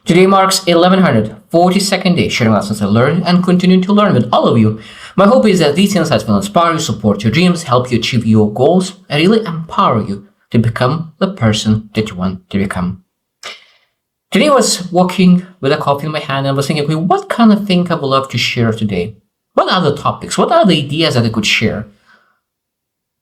Today marks 1142nd day sharing lessons I learned and continue to learn with all of you. My hope is that these insights will inspire you, support your dreams, help you achieve your goals, and really empower you to become the person that you want to become. Today I was walking with a coffee in my hand and I was thinking, okay, what kind of thing I would love to share today? What are the topics? What are the ideas that I could share?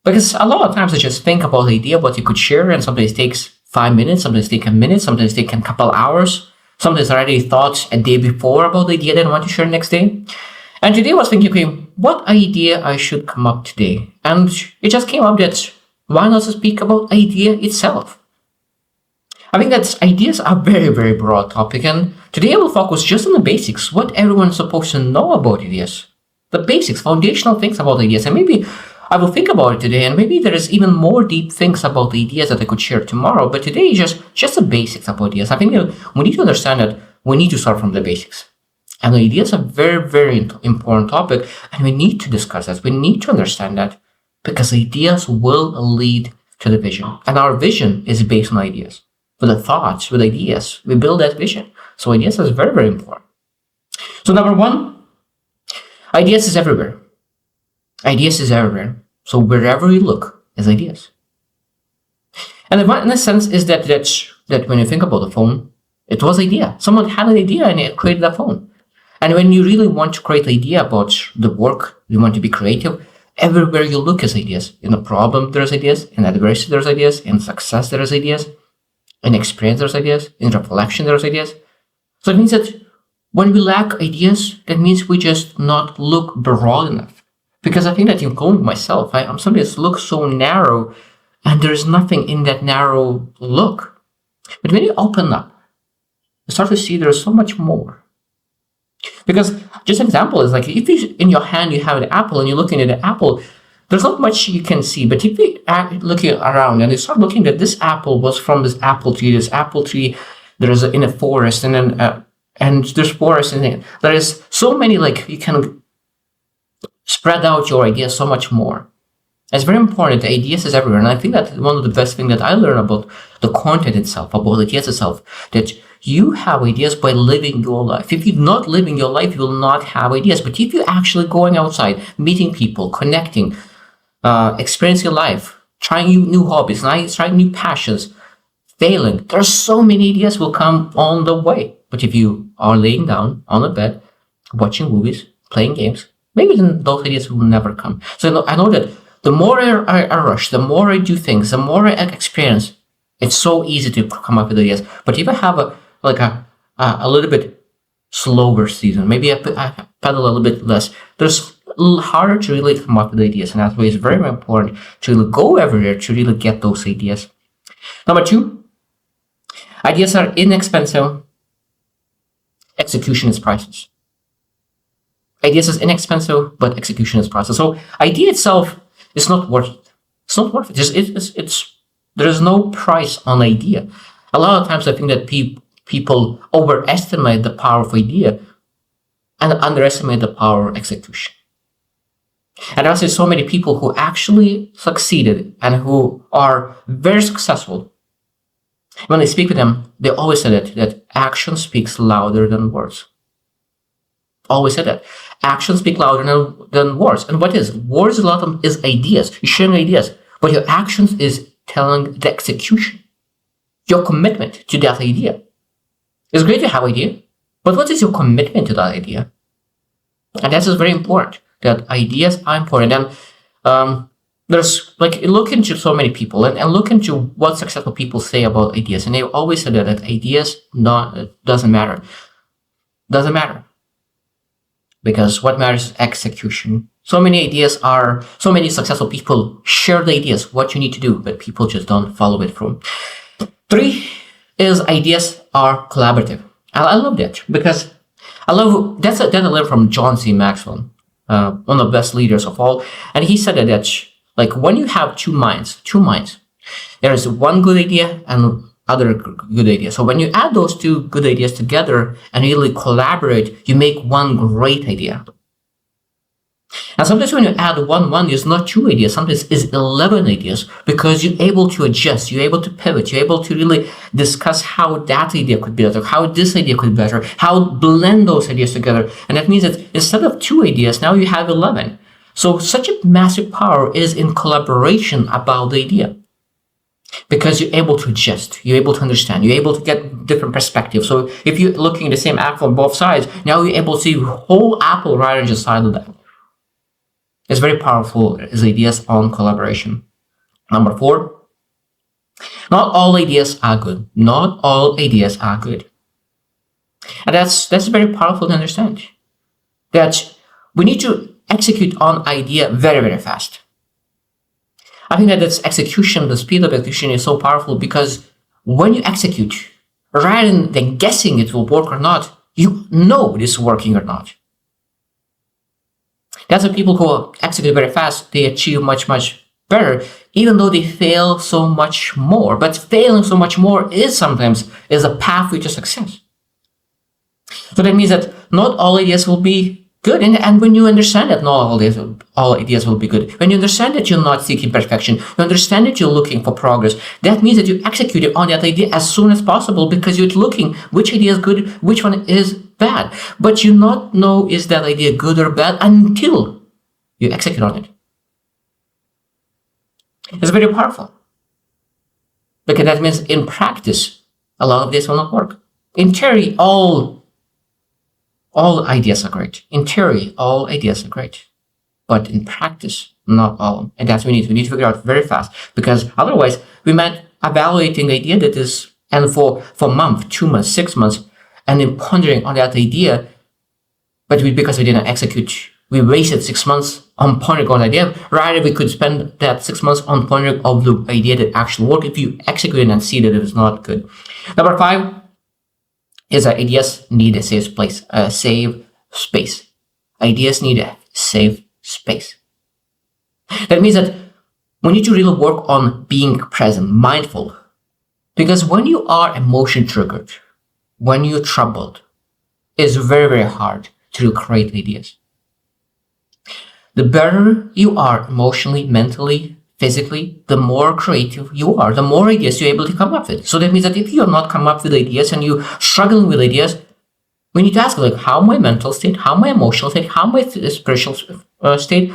Because a lot of times I just think about the idea, what you could share, and sometimes it takes 5 minutes, sometimes it takes a minute, sometimes it takes a couple hours. Sometimes I already thought a day before about the idea that I want to share next day. And today I was thinking, okay, what idea I should come up today? And it just came up that why not speak about idea itself? I think that ideas are very, very broad topic. And today I will focus just on the basics, what everyone's supposed to know about ideas. The basics, foundational things about ideas. And maybe I will think about it today, and maybe there is even more deep things about the ideas that I could share tomorrow. But today is just the basics about ideas. I think we need to understand that we need to start from the basics. And the ideas are very, very important topic, and we need to discuss that. We need to understand that because ideas will lead to the vision. And our vision is based on ideas. With the thoughts, with ideas, we build that vision. So ideas is very, very important. So number one, ideas is everywhere. Ideas is everywhere. So wherever you look is ideas. And in a sense is that when you think about the phone, it was idea. Someone had an idea and it created a phone. And when you really want to create an idea about the work, you want to be creative, everywhere you look is ideas. In a problem, there's ideas. In adversity, there's ideas. In success, there's ideas. In experience, there's ideas. In reflection, there's ideas. So it means that when we lack ideas, that means we just not look broad enough. Because I think that including myself, I'm somebody that looks so narrow and there's nothing in that narrow look. But when you open up, you start to see there's so much more. Because just an example is like if you, in your hand you have an apple and you're looking at the apple, there's not much you can see. But if you look around and you start looking at this apple was from this apple tree, there's in a forest and then and there's forest and there is so many like you can spread out your ideas so much more. It's very important. The ideas is everywhere. And I think that one of the best things that I learned about the content itself, about ideas itself, that you have ideas by living your life. If you're not living your life, you will not have ideas. But if you're actually going outside, meeting people, connecting, experiencing life, trying new hobbies, trying new passions, failing, there's so many ideas will come on the way. But if you are laying down on a bed, watching movies, playing games, maybe then those ideas will never come. So I know that the more I rush, the more I do things, the more I experience, it's so easy to come up with ideas. But if I have a little bit slower season, maybe I pedal a little bit less, there's a little harder to really come up with ideas. And that's why it's very, very important to really go everywhere to really get those ideas. Number two, ideas are inexpensive. Execution is priceless. Ideas is inexpensive, but execution is priceless. So idea itself is not worth it. It's not worth it. There is no price on idea. A lot of times I think that people overestimate the power of idea and underestimate the power of execution. And I see so many people who actually succeeded and who are very successful. When I speak with them, they always say that action speaks louder than words. Always say that. Actions speak louder than words. And what is? Words a lot of them is ideas. You're sharing ideas. But your actions is telling the execution. Your commitment to that idea. It's great to have idea. But what is your commitment to that idea? And that is very important. That ideas are important. And there's like look into so many people and look into what successful people say about ideas. And they always say that ideas doesn't matter. Doesn't matter. Because what matters is execution. So many successful people share the ideas, what you need to do, but people just don't follow it through. 3 is ideas are collaborative. I love that because that I learned from John C. Maxwell, one of the best leaders of all. And he said that like when you have two minds, there is one good idea and other good ideas. So when you add those two good ideas together and really collaborate, you make one great idea. And sometimes when you add one, it's not 2 ideas, sometimes it's 11 ideas, because you're able to adjust, you're able to pivot, you're able to really discuss how that idea could be better, how this idea could be better, how blend those ideas together. And that means that instead of 2 ideas, now you have 11. So such a massive power is in collaboration about the idea, because you're able to adjust, you're able to understand, you're able to get different perspectives. So if you're looking at the same apple on both sides, now you're able to see the whole apple right on just side of that. It's very powerful as ideas on collaboration. Number 4, not all ideas are good. Not all ideas are good. And that's very powerful to understand. That we need to execute on idea very, very fast. I think that this execution, the speed of execution is so powerful, because when you execute, rather than guessing it will work or not, you know it is working or not. That's why people who execute very fast, they achieve much, much better, even though they fail so much more. But failing so much more is sometimes a pathway to success. So that means that not all ideas will be good. And when you understand that not all ideas will be good, when you understand that you're not seeking perfection, you understand that you're looking for progress, that means that you execute on that idea as soon as possible, because you're looking which idea is good, which one is bad. But you not know is that idea good or bad until you execute on it. It's very powerful, because that means in practice, a lot of this will not work. In theory, all ideas are great. In theory, all ideas are great. But in practice, not all. And that's what we need to figure out very fast, because otherwise we might evaluating the idea that is, and for a month, 2 months, 6 months, and then pondering on that idea, but because we didn't execute, we wasted 6 months on pondering on the idea. Rather, we could spend that 6 months on pondering of the idea that actually worked if you execute it and see that it is not good. Number 5 is that ideas need a safe place, a safe space. Ideas need a safe space. That means that we need to really work on being present, mindful. Because when you are emotion triggered, when you're troubled, it's very, very hard to create ideas. The better you are emotionally, mentally, physically, the more creative you are, the more ideas you're able to come up with. So that means that if you're not come up with ideas and you're struggling with ideas, we need to ask, like, how my mental state, how my emotional state, how my spiritual state,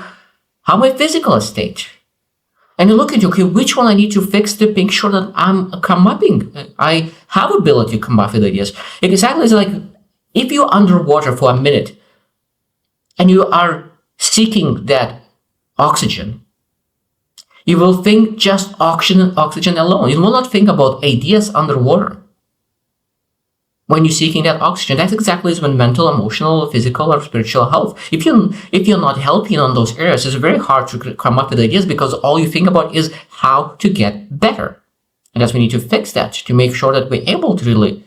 how my physical state. And you look at, okay, which one I need to fix to make sure that I have ability to come up with ideas. Exactly, it's like if you're underwater for a minute and you are seeking that oxygen, you will think just oxygen alone. You will not think about ideas underwater. When you're seeking that oxygen, that's exactly when mental, emotional, physical, or spiritual health. If you're not helping on those areas, it's very hard to come up with ideas, because all you think about is how to get better. And that's we need to fix that to make sure that we're able to really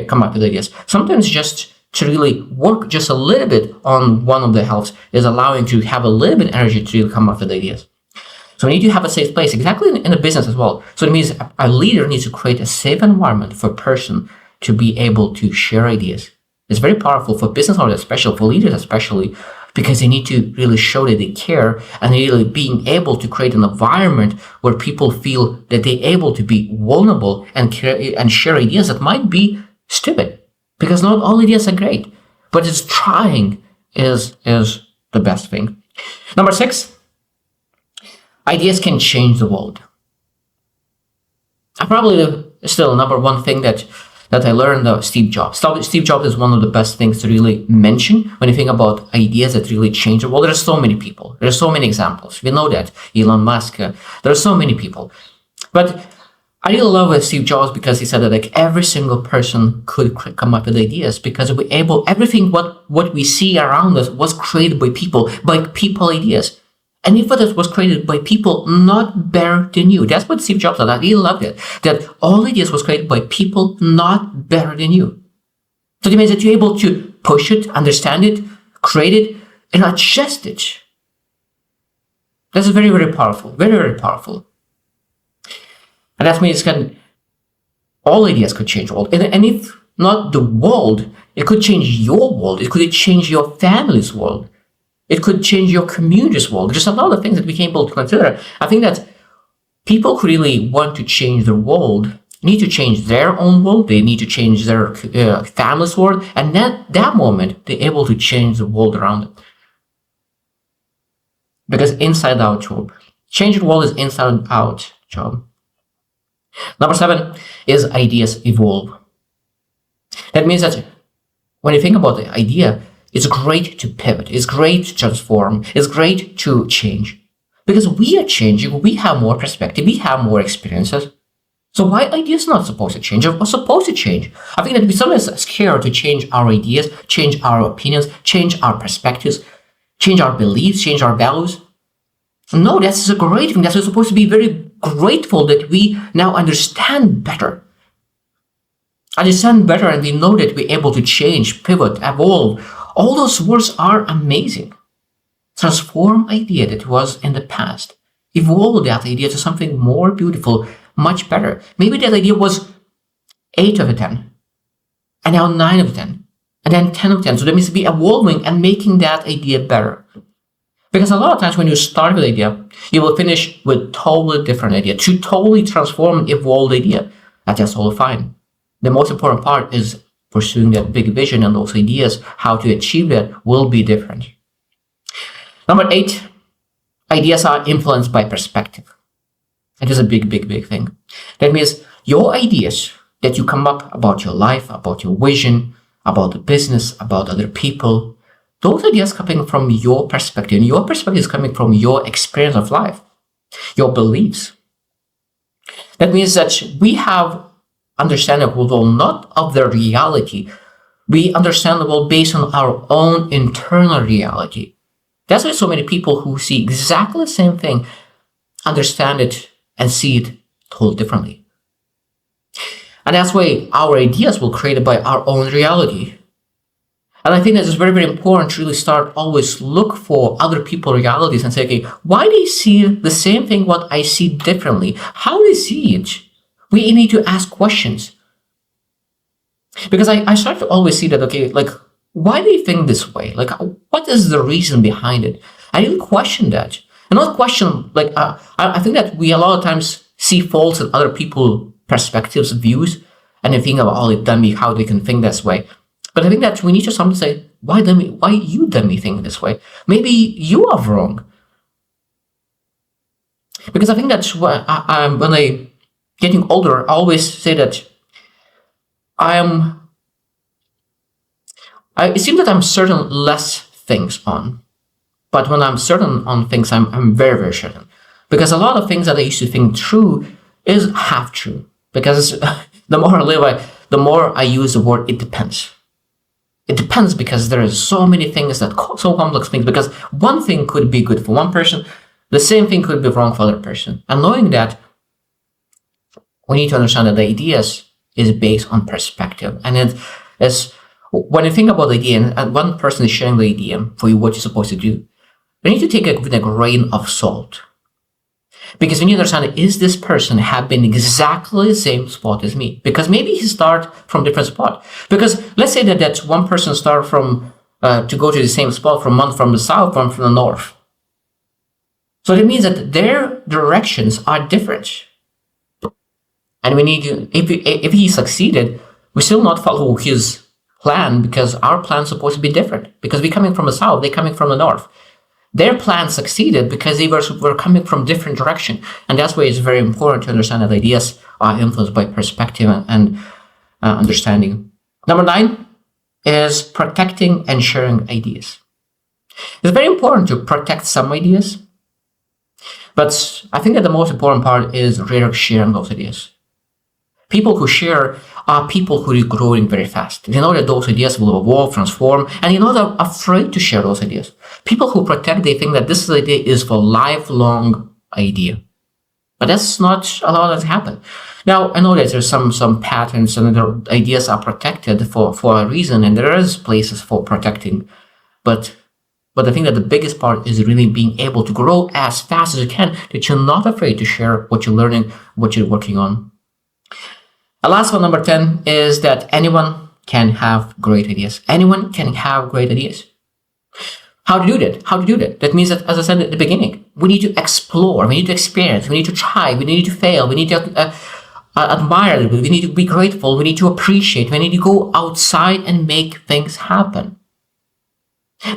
come up with ideas. Sometimes just to really work just a little bit on one of the healths is allowing to have a little bit of energy to really come up with ideas. So we need to have a safe place, exactly in a business as well. So it means a leader needs to create a safe environment for a person to be able to share ideas. It's very powerful for business owners, especially for leaders, especially because they need to really show that they care, and really being able to create an environment where people feel that they're able to be vulnerable and share ideas that might be stupid, because not all ideas are great, but it's trying is the best thing. Number 6. Ideas can change the world. Probably still number one thing that I learned of Steve Jobs. Steve Jobs is one of the best things to really mention when you think about ideas that really change the world. There are so many people. There are so many examples. We know that. Elon Musk. There are so many people. But I really love Steve Jobs because he said that like every single person could come up with ideas, because everything what we see around us was created by people ideas. And if it was created by people not better than you, that's what Steve Jobs said. I really loved it. That all ideas was created by people not better than you. So it means that you're able to push it, understand it, create it, and adjust it. That's very, very powerful. Very, very powerful. And that means all ideas could change the world. And if not the world, it could change your world. It could change your family's world. It could change your community's world. There's a lot of things that we can be able to consider. I think that people who really want to change the world need to change their own world. They need to change their family's world. And at that moment, they're able to change the world around them. Because inside out job. Changing the world is inside out job. Number 7 is ideas evolve. That means that when you think about the idea, it's great to pivot. It's great to transform. It's great to change. Because we are changing. We have more perspective. We have more experiences. So why ideas not supposed to change or supposed to change? I think that we sometimes scared to change our ideas, change our opinions, change our perspectives, change our beliefs, change our values. No, that's a great thing. That's supposed to be very grateful that we now understand better. Understand better, and we know that we're able to change, pivot, evolve. All those words are amazing. Transform idea that was in the past. Evolve that idea to something more beautiful, much better. Maybe that idea was 8 of 10, and now 9 of 10, and then 10 of 10. So that means to be evolving and making that idea better. Because a lot of times when you start with an idea, you will finish with totally different idea, to totally transform and evolve the idea. That's all fine. The most important part is pursuing that big vision, and those ideas, how to achieve that will be different. Number 8, ideas are influenced by perspective. It is a big thing. That means your ideas that you come up about your life, about your vision, about the business, about other people, those ideas coming from your perspective. And your perspective is coming from your experience of life, your beliefs. That means that we have understanding of the world not of the reality. We understand the world based on our own internal reality. That's why so many people who see exactly the same thing understand it and see it totally differently. And that's why our ideas will created by our own reality. And I think that it's very important to really start always look for other people's realities and say, okay, why do they see the same thing what I see differently? How do they see it? We need to ask questions. Because I start to always see that, okay, like, why do you think this way? Like, what is the reason behind it? I didn't question that. And not question, like, I think that we a lot of times see faults in other people's perspectives, views, and they think about, oh, they dummy, how they can think this way. But I think that we need to sometimes say, why you dummy think this way? Maybe you are wrong. Because I think that's when I getting older, I always say that it seems that I'm certain less things on. But when I'm certain on things, I'm very certain. Because a lot of things that I used to think true is half true. Because the more I live, the more I use the word it depends. It depends because there are so many things that so complex things. Because one thing could be good for one person, the same thing could be wrong for another person. And knowing that, we need to understand that the ideas is based on perspective. And it is, when you think about the idea, and one person is sharing the idea for you, what you're supposed to do, you need to take it with a grain of salt. Because when you understand, is this person have been exactly the same spot as me? Because maybe he start from different spot. Because let's say that one person start from, to go to the same spot from one from the south, one from the north. So that means that their directions are different. And we need to, if he succeeded, we still not follow his plan because our plan is supposed to be different. Because we're coming from the south, they're coming from the north. Their plan succeeded because they were coming from different direction. And that's why it's very important to understand that ideas are influenced by perspective and understanding. Number 9 is protecting and sharing ideas. It's very important to protect some ideas. But I think that the most important part is really sharing those ideas. People who share are people who are growing very fast. They know that those ideas will evolve, transform, and they're not afraid to share those ideas. People who protect, they think that this idea is for lifelong idea. But that's not a lot that happen. Now, I know that there's some patterns and the ideas are protected for a reason, and there is places for protecting. But I think that the biggest part is really being able to grow as fast as you can, that you're not afraid to share what you're learning, what you're working on. The last one, number 10, is that anyone can have great ideas. Anyone can have great ideas. How to do that? How to do that? That means that, as I said at the beginning, we need to explore, we need to experience, we need to try, we need to fail, we need to admire, we need to be grateful, we need to appreciate, we need to go outside and make things happen.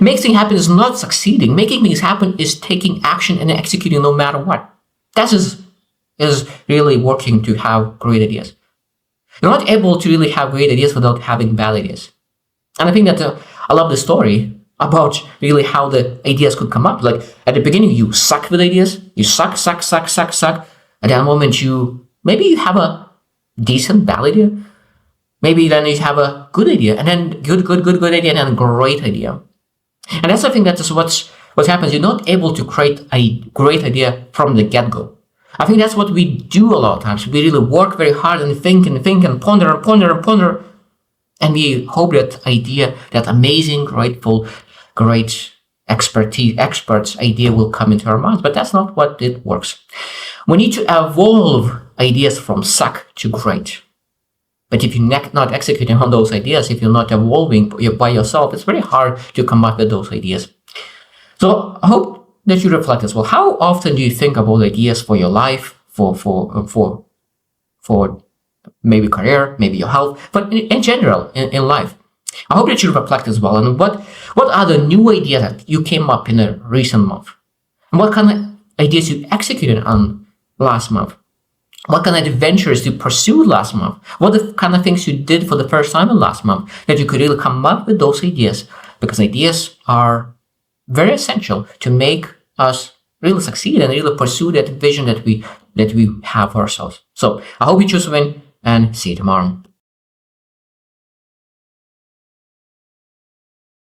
Making things happen is not succeeding. Making things happen is taking action and executing no matter what. That is really working to have great ideas. You're not able to really have great ideas without having bad ideas. And I think that I love the story about really how the ideas could come up. Like at the beginning, you suck with ideas. You suck. At that moment, maybe you have a decent bad idea. Maybe then you have a good idea, and then good idea, and then great idea. And that's, I think, that is what happens. You're not able to create a great idea from the get-go. I think that's what we do a lot of times. We really work very hard and think and ponder. And we hope that idea, that amazing, great experts idea will come into our minds. But that's not what it works. We need to evolve ideas from suck to great. But if you're not executing on those ideas, if you're not evolving by yourself, it's very hard to come up with those ideas. So I hope that you reflect as well. How often do you think about ideas for your life, for maybe career, maybe your health, but in general, in life? I hope that you reflect as well. And what are the new ideas that you came up in a recent month? And what kind of ideas you executed on last month? What kind of adventures you pursued last month? What the kind of things you did for the first time in last month that you could really come up with those ideas? Because ideas are very essential to make us really succeed and really pursue that vision that we have for ourselves. So I hope you choose to win, and see you tomorrow.